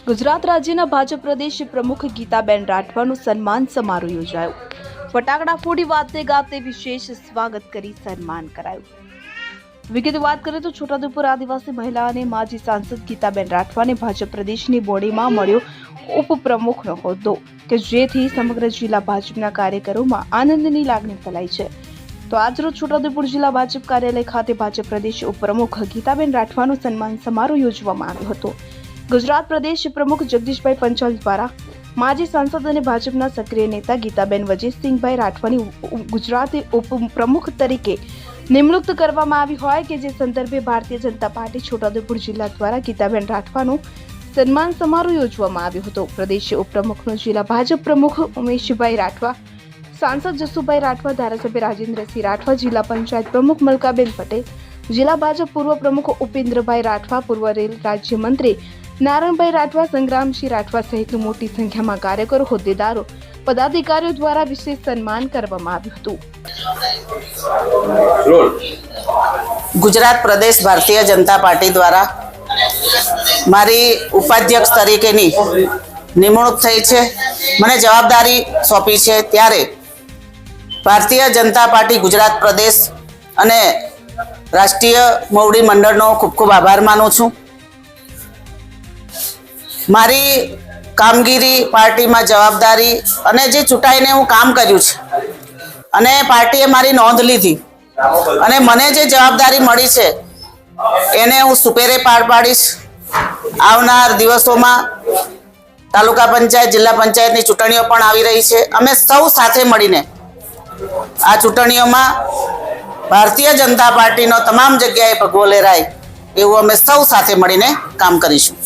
ગુજરાત રાજ્યના ભાજપ પ્રદેશ પ્રમુખ ગીતાબેન રાઠવાનું સન્માન સમારોહ યોજાયો। ફટાકડા ફોડી વાતે ગાતે વિશેષ સ્વાગત કરી સન્માન કરાયું। વિગતે વાત કરીએ તો છોટાઉદેપુર આદિવાસી મહિલા અને માજી સાંસદ ગીતાબેન રાઠવાને ભાજપ પ્રદેશની બોડીમાં મળ્યો ઉપપ્રમુખનો હોદ્દો કે જેથી સમગ્ર જિલ્લા ભાજપના કાર્યકરોમાં આનંદની લાગણી ફેલાઈ છે। તો આજરોજ છોટાઉદેપુર જિલ્લા ભાજપ કાર્યાલય ખાતે ભાજપ પ્રદેશ ઉપપ્રમુખ ગીતાબેન રાઠવાનો સન્માન સમારોહ યોજવામાં આવ્યો હતો। ગુજરાત પ્રદેશ પ્રમુખ જગદીશભાઈ પંચાલ દ્વારા માજી સાંસદ અને ભાજપના સક્રિય નેતા ગીતાબેન વજીરસિંહભાઈ રાઠવાની ગુજરાત ઉપપ્રમુખ તરીકે નિમણૂક કરવામાં આવી હોય કે જે સંદર્ભે ભારતીય જનતા પાર્ટી છોટાઉદેપુર જિલ્લા દ્વારા ગીતાબેન રાઠવાનો સન્માન સમારોહ યોજવામાં આવ્યો હતો। પ્રદેશ ઉપપ્રમુખનો જિલ્લા ભાજપ પ્રમુખ ઉમેશભાઈ રાઠવા, સાંસદ જસુભાઈ રાઠવા, ધારાસભ્ય રાજેન્દ્રસિંહ રાઠવા, જિલ્લા પંચાયત પ્રમુખ મલકાબેન પટેલ, જિલ્લા ભાજપ પૂર્વ પ્રમુખ ઉપેન્દ્રભાઈ રાઠવા, પૂર્વ રેલ રાજ્યમંત્રી નારાયણભાઈ રાઠવા, સંગ્રામસિંહ રાઠવા સહિત મોટી સંખ્યામાં કાર્યકરો, હોદ્દેદારો, પદાધિકારીઓ દ્વારા વિશેષ સન્માન કરવામાં આવ્યું હતું। ગુજરાત પ્રદેશ ભારતીય જનતા પાર્ટી દ્વારા મારી ઉપાધ્યક્ષ તરીકેની નિમણૂક થઈ છે, મને જવાબદારી સોંપી છે। ત્યારે ભારતીય જનતા પાર્ટી ગુજરાત પ્રદેશ અને રાષ્ટ્રીય મોવડી મંડળનો ખૂબ ખૂબ આભાર માનું છું। મારી કામગીરી, પાર્ટીમાં જવાબદારી અને જે ચૂંટાઈને હું કામ કર્યું છે અને પાર્ટીએ મારી નોંધ લીધી અને મને જે જવાબદારી મળી છે એને હું સુપેરે પાર પાડીશ। આવનાર દિવસોમાં તાલુકા પંચાયત, જિલ્લા પંચાયતની ચૂંટણીઓ પણ આવી રહી છે। અમે સૌ સાથે મળીને આ ચૂંટણીઓમાં ભારતીય જનતા પાર્ટીનો તમામ જગ્યાએ ભગવો લહેરાય એવું અમે સૌ સાથે મળીને કામ કરીશું।